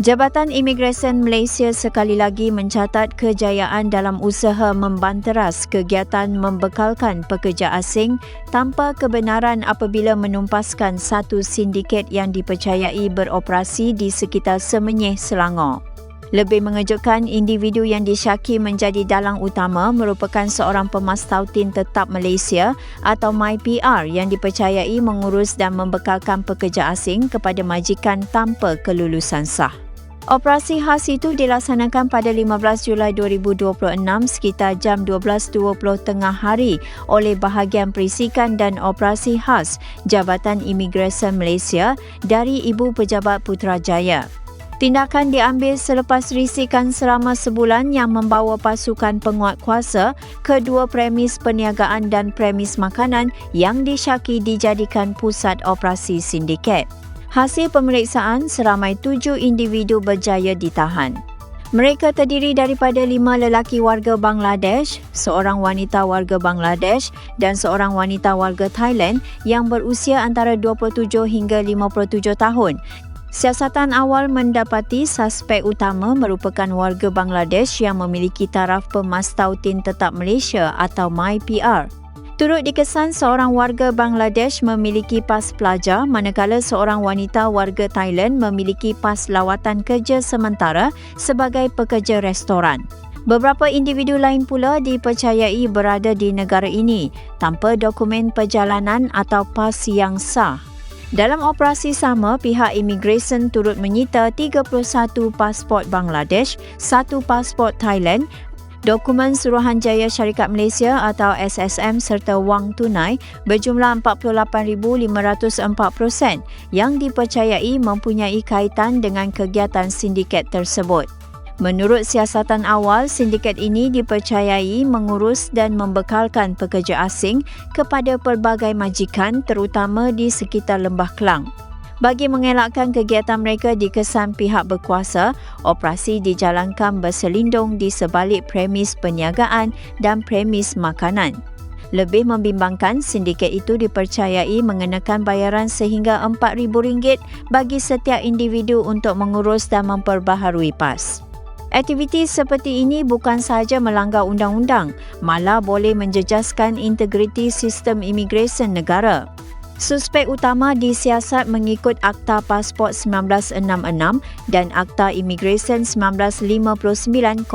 Jabatan Imigresen Malaysia sekali lagi mencatat kejayaan dalam usaha membanteras kegiatan membekalkan pekerja asing tanpa kebenaran apabila menumpaskan satu sindiket yang dipercayai beroperasi di sekitar Semenyih, Selangor. Lebih mengejutkan, individu yang disyaki menjadi dalang utama merupakan seorang pemastautin tetap Malaysia atau MyPR yang dipercayai mengurus dan membekalkan pekerja asing kepada majikan tanpa kelulusan sah. Operasi khas itu dilaksanakan pada 15 Julai 2026 sekitar jam 12.20 tengah hari oleh Bahagian Perisikan dan Operasi Khas Jabatan Imigresen Malaysia dari Ibu Pejabat Putrajaya. Tindakan diambil selepas risikan selama sebulan yang membawa pasukan penguat kuasa ke dua premis perniagaan dan premis makanan yang disyaki dijadikan pusat operasi sindiket. Hasil pemeriksaan, seramai 7 individu berjaya ditahan. Mereka terdiri daripada 5 lelaki warga Bangladesh, seorang wanita warga Bangladesh dan seorang wanita warga Thailand yang berusia antara 27 hingga 57 tahun. Siasatan awal mendapati suspek utama merupakan warga Bangladesh yang memiliki taraf pemastautin tetap Malaysia atau MyPR. Turut dikesan seorang warga Bangladesh memiliki pas pelajar manakala seorang wanita warga Thailand memiliki pas lawatan kerja sementara sebagai pekerja restoran. Beberapa individu lain pula dipercayai berada di negara ini tanpa dokumen perjalanan atau pas yang sah. Dalam operasi sama, pihak imigresen turut menyita 31 pasport Bangladesh, 1 pasport Thailand, dokumen Suruhanjaya Syarikat Malaysia atau SSM serta wang tunai berjumlah 48,504% yang dipercayai mempunyai kaitan dengan kegiatan sindiket tersebut. Menurut siasatan awal, sindiket ini dipercayai mengurus dan membekalkan pekerja asing kepada pelbagai majikan terutama di sekitar Lembah Kelang. Bagi mengelakkan kegiatan mereka dikesan pihak berkuasa, operasi dijalankan berselindung di sebalik premis perniagaan dan premis makanan. Lebih membimbangkan, sindiket itu dipercayai mengenakan bayaran sehingga RM4,000 bagi setiap individu untuk mengurus dan memperbaharui PAS. Aktiviti seperti ini bukan sahaja melanggar undang-undang, malah boleh menjejaskan integriti sistem imigresen negara. Suspek utama disiasat mengikut Akta Pasport 1966 dan Akta Imigresen 1959,63.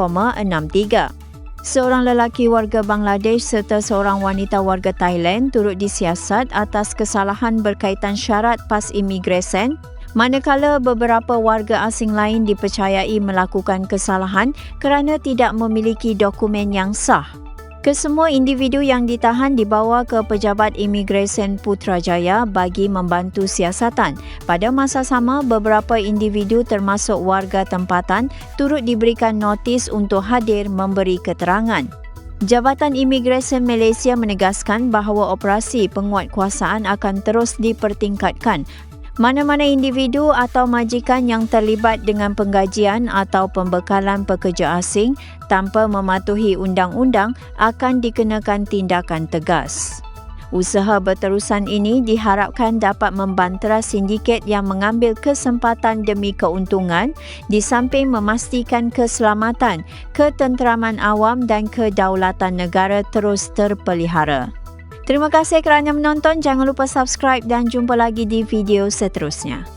Seorang lelaki warga Bangladesh serta seorang wanita warga Thailand turut disiasat atas kesalahan berkaitan syarat pas imigresen, manakala beberapa warga asing lain dipercayai melakukan kesalahan kerana tidak memiliki dokumen yang sah. Kesemua individu yang ditahan dibawa ke Pejabat Imigresen Putrajaya bagi membantu siasatan. Pada masa sama, beberapa individu termasuk warga tempatan turut diberikan notis untuk hadir memberi keterangan. Jabatan Imigresen Malaysia menegaskan bahawa operasi penguatkuasaan akan terus dipertingkatkan. Mana-mana individu atau majikan yang terlibat dengan penggajian atau pembekalan pekerja asing tanpa mematuhi undang-undang akan dikenakan tindakan tegas. Usaha berterusan ini diharapkan dapat membanteras sindiket yang mengambil kesempatan demi keuntungan di samping memastikan keselamatan, ketenteraman awam dan kedaulatan negara terus terpelihara. Terima kasih kerana menonton. Jangan lupa subscribe dan jumpa lagi di video seterusnya.